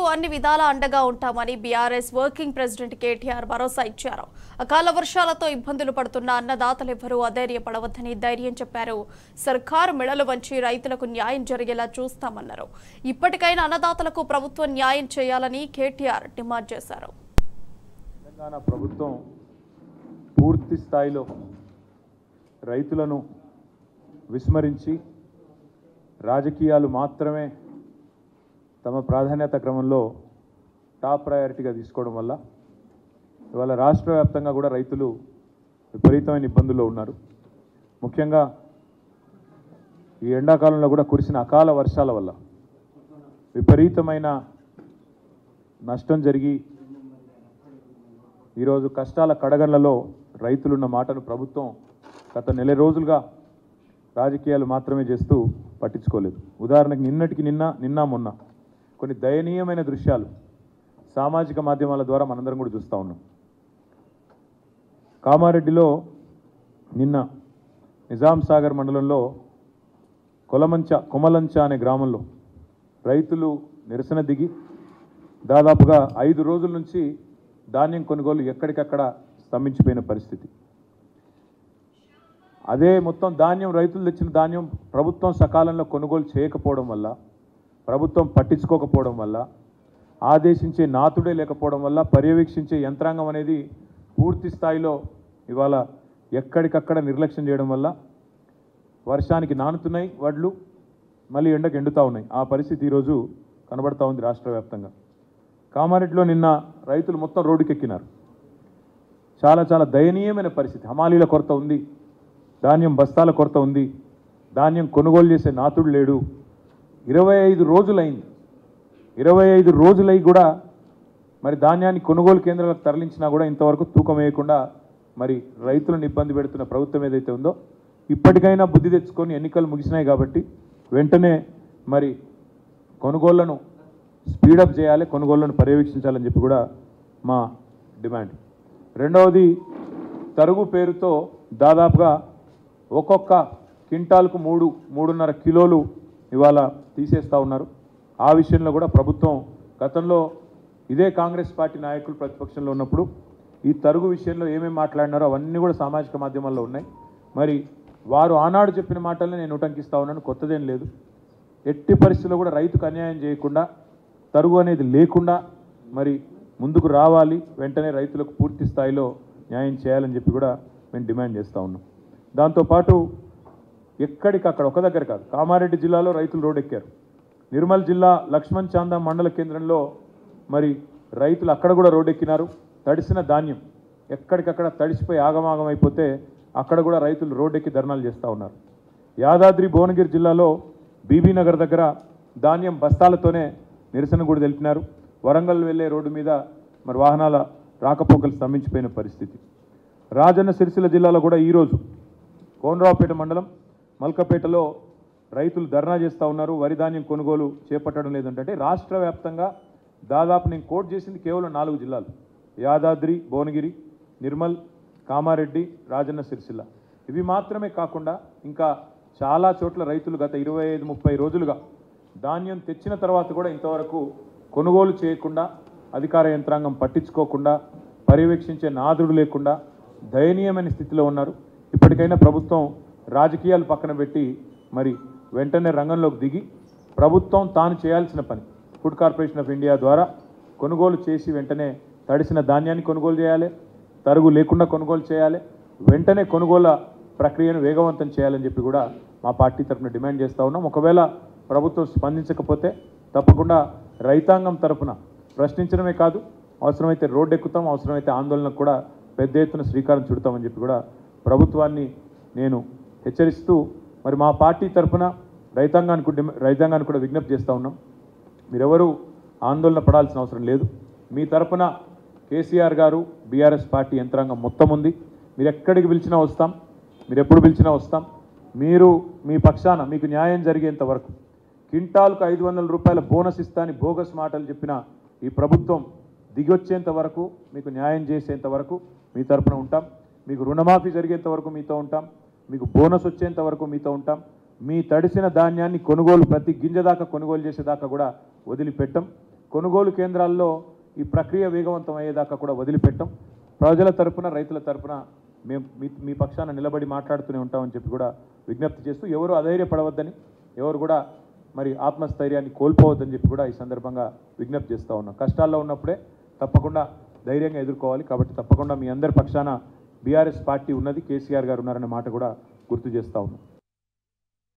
రైతులకు అన్ని విధాల అండగా ఉంటామని బీఆర్ఎస్ వర్కింగ్ ప్రెసిడెంట్ కేటీఆర్ భరోసా ఇచ్చారు. అకాల వర్షాలతో ఇబ్బందులు పడుతున్న అన్నదాతలెవరూ అధైర్యపడవద్దని ధైర్యం చెప్పారు. సర్కారు మెడలు వంచి రైతులకు న్యాయం జరిగేలా చూస్తామన్నారు. ఇప్పటికైనా అన్నదాతలకు ప్రభుత్వం న్యాయం చేయాలని కేటీఆర్ డిమాండ్ చేశారు. తెలంగాణ ప్రభుత్వం పూర్తి స్థాయిలో రైతులను విస్మరించి రాజకీయాలు మాత్రమే తమ ప్రాధాన్యత క్రమంలో టాప్ ప్రయారిటీగా తీసుకోవడం వల్ల ఇవాళ రాష్ట్ర వ్యాప్తంగా కూడా రైతులు విపరీతమైన ఇబ్బందుల్లో ఉన్నారు. ముఖ్యంగా ఈ ఎండాకాలంలో కూడా కురిసిన అకాల వర్షాల వల్ల విపరీతమైన నష్టం జరిగి ఈరోజు కష్టాల కడగళ్లలో రైతులున్న మాటను ప్రభుత్వం గత నెల రోజులుగా రాజకీయాలు మాత్రమే చేస్తూ పట్టించుకోలేదు. ఉదాహరణకు నిన్న మొన్న కొన్ని దయనీయమైన దృశ్యాలు సామాజిక మాధ్యమాల ద్వారా మనందరం కూడా చూస్తూ ఉన్నాం. కామారెడ్డిలో నిన్న నిజాం సాగర్ మండలంలో కొమలంచ అనే గ్రామంలో రైతులు నిరసన దిగి దాదాపుగా 5 రోజుల నుంచి ధాన్యం కొనుగోలు ఎక్కడికక్కడ స్తంభించిపోయిన పరిస్థితి. అదే మొత్తం ధాన్యం రైతులు తెచ్చిన ధాన్యం ప్రభుత్వం సకాలంలో కొనుగోలు చేయకపోవడం వల్ల, ప్రభుత్వం పట్టించుకోకపోవడం వల్ల, ఆదేశించే నాతుడే లేకపోవడం వల్ల, పర్యవేక్షించే యంత్రాంగం అనేది పూర్తి స్థాయిలో ఇవాళ ఎక్కడికక్కడ నిర్లక్ష్యం చేయడం వల్ల వర్షానికి నానుతున్నాయి వడ్లు, మళ్ళీ ఎండకు ఎండుతూ ఉన్నాయి. ఆ పరిస్థితి ఈరోజు కనబడతా ఉంది రాష్ట్ర వ్యాప్తంగా. కామారెడ్డిలో నిన్న రైతులు మొత్తం రోడ్డుకెక్కినారు. చాలా దయనీయమైన పరిస్థితి. హమాలీల కొరత ఉంది, ధాన్యం బస్తాల కొరత ఉంది, ధాన్యం కొనుగోలు చేసే నాతుడు లేడు. 25 రోజులైంది. 25 రోజులై కూడా మరి ధాన్యాన్ని కొనుగోలు కేంద్రాలకు తరలించినా కూడా ఇంతవరకు తూకం వేయకుండా మరి రైతులను ఇబ్బంది పెడుతున్న ప్రభుత్వం ఏదైతే ఉందో ఇప్పటికైనా బుద్ధి తెచ్చుకొని, ఎన్నికలు ముగిసినాయి కాబట్టి వెంటనే మరి కొనుగోళ్లను స్పీడప్ చేయాలి, కొనుగోళ్లను పర్యవేక్షించాలని చెప్పి కూడా మా డిమాండ్. రెండవది, తరుగు పేరుతో దాదాపుగా ఒక్కొక్క క్వింటాల్కు 3.5 కిలోలు ఇవాళ తీసేస్తూ ఉన్నారు. ఆ విషయంలో కూడా ప్రభుత్వం గతంలో ఇదే కాంగ్రెస్ పార్టీ నాయకులు ప్రతిపక్షంలో ఉన్నప్పుడు ఈ తరుగు విషయంలో ఏమేమి మాట్లాడినారో అవన్నీ కూడా సామాజిక మాధ్యమాల్లో ఉన్నాయి. మరి వారు ఆనాడు చెప్పిన మాటల్ని నేను ఉటంకిస్తూ ఉన్నాను, కొత్తదేం లేదు. ఎట్టి పరిస్థితుల్లో కూడా రైతుకు అన్యాయం చేయకుండా, తరుగు అనేది లేకుండా మరి ముందుకు రావాలి, వెంటనే రైతులకు పూర్తి స్థాయిలో న్యాయం చేయాలని చెప్పి కూడా మేము డిమాండ్ చేస్తూ ఉన్నాం. దాంతోపాటు ఎక్కడికక్కడ ఒక దగ్గర కాదు, కామారెడ్డి జిల్లాలో రైతులు రోడ్డెక్కారు. నిర్మల్ జిల్లా లక్ష్మణ్ చాందా మండల కేంద్రంలో మరి రైతులు అక్కడ కూడా రోడ్డెక్కినారు. తడిసిన ధాన్యం ఎక్కడికక్కడ తడిసిపోయి ఆగమాగం అయిపోతే అక్కడ కూడా రైతులు రోడ్డెక్కి ధర్నాలు చేస్తూ ఉన్నారు. యాదాద్రి భువనగిరి జిల్లాలో బీబీనగర్ దగ్గర ధాన్యం బస్తాలతోనే నిరసన కూడా తెలిపినారు. వరంగల్ వెళ్ళే రోడ్డు మీద మరి వాహనాల రాకపోకలు స్తంభించిపోయిన పరిస్థితి. రాజన్న సిరిసిల్ల జిల్లాలో కూడా ఈరోజు కోనరావుపేట మండలం మల్కపేటలో రైతులు ధర్నా చేస్తూ ఉన్నారు. వరి ధాన్యం కొనుగోలు చేపట్టడం లేదంటే రాష్ట్ర వ్యాప్తంగా దాదాపు నేను కోట్ చేసింది కేవలం 4 జిల్లాలు: యాదాద్రి, భువనగిరి, నిర్మల్, కామారెడ్డి, రాజన్న సిరిసిల్ల. ఇవి మాత్రమే కాకుండా ఇంకా చాలా చోట్ల రైతులు గత 25-30 రోజులుగా ధాన్యం తెచ్చిన తర్వాత కూడా ఇంతవరకు కొనుగోలు చేయకుండా, అధికార యంత్రాంగం పట్టించుకోకుండా, పర్యవేక్షించే నాదుడు లేకుండా దయనీయమైన స్థితిలో ఉన్నారు. ఇప్పటికైనా ప్రభుత్వం రాజకీయాలు పక్కన పెట్టి మరి వెంటనే రంగంలోకి దిగి ప్రభుత్వం తాను చేయాల్సిన పని ఫుడ్ కార్పొరేషన్ ఆఫ్ ఇండియా ద్వారా కొనుగోలు చేసి వెంటనే తడిసిన ధాన్యాన్ని కొనుగోలు చేయాలి, తరుగు లేకుండా కొనుగోలు చేయాలి, వెంటనే కొనుగోలు ప్రక్రియను వేగవంతం చేయాలని చెప్పి కూడా మా పార్టీ తరఫున డిమాండ్ చేస్తూ ఉన్నాం. ఒకవేళ ప్రభుత్వం స్పందించకపోతే తప్పకుండా రైతాంగం తరఫున ప్రశ్నించడమే కాదు, అవసరమైతే రోడ్డు ఎక్కుతాం, అవసరమైతే ఆందోళనకు కూడా పెద్ద ఎత్తున శ్రీకారం చుడతామని చెప్పి కూడా ప్రభుత్వాన్ని నేను హెచ్చరిస్తూ మరి మా పార్టీ తరఫున రైతాంగానికి కూడా విజ్ఞప్తి చేస్తూ ఉన్నాం. మీరెవరూ ఆందోళన పడాల్సిన అవసరం లేదు. మీ తరఫున కేసీఆర్ గారు, బీఆర్ఎస్ పార్టీ యంత్రాంగం మొత్తం ఉంది. మీరు ఎక్కడికి పిలిచినా వస్తాం, మీరు ఎప్పుడు పిలిచినా వస్తాం. మీరు మీ పక్షాన మీకు న్యాయం జరిగేంత వరకు, క్వింటాల్కు 500 రూపాయల బోనస్ ఇస్తాని బోగస్ మాటలు చెప్పిన ఈ ప్రభుత్వం దిగొచ్చేంత వరకు, మీకు న్యాయం చేసేంత వరకు మీ తరఫున ఉంటాం. మీకు రుణమాఫీ జరిగేంత వరకు మీతో ఉంటాం. మీకు బోనస్ వచ్చేంత వరకు మీతో ఉంటాం. మీ తడిసిన ధాన్యాన్ని కొనుగోలు ప్రతి గింజ దాకా కొనుగోలు చేసేదాకా కూడా వదిలిపెట్టం. కొనుగోలు కేంద్రాల్లో ఈ ప్రక్రియ వేగవంతం అయ్యేదాకా కూడా వదిలిపెట్టం. ప్రజల తరపున రైతుల తరపున మేము మీ పక్షాన నిలబడి మాట్లాడుతూనే ఉంటామని చెప్పి కూడా విజ్ఞప్తి చేస్తూ ఎవరు అధైర్యపడవద్దని, ఎవరు కూడా మరి ఆత్మస్థైర్యాన్ని కోల్పోవద్దని చెప్పి కూడా ఈ సందర్భంగా విజ్ఞప్తి చేస్తూ ఉన్నాం. కష్టాల్లో ఉన్నప్పుడే తప్పకుండా ధైర్యంగా ఎదుర్కోవాలి. కాబట్టి తప్పకుండా మీ అందరి పక్షాన బీఆర్ఎస్ పార్టీ ఉన్నది, కేసీఆర్ గారు ఉన్నారనే మాట కూడా గుర్తు చేస్తూ ఉన్నాం.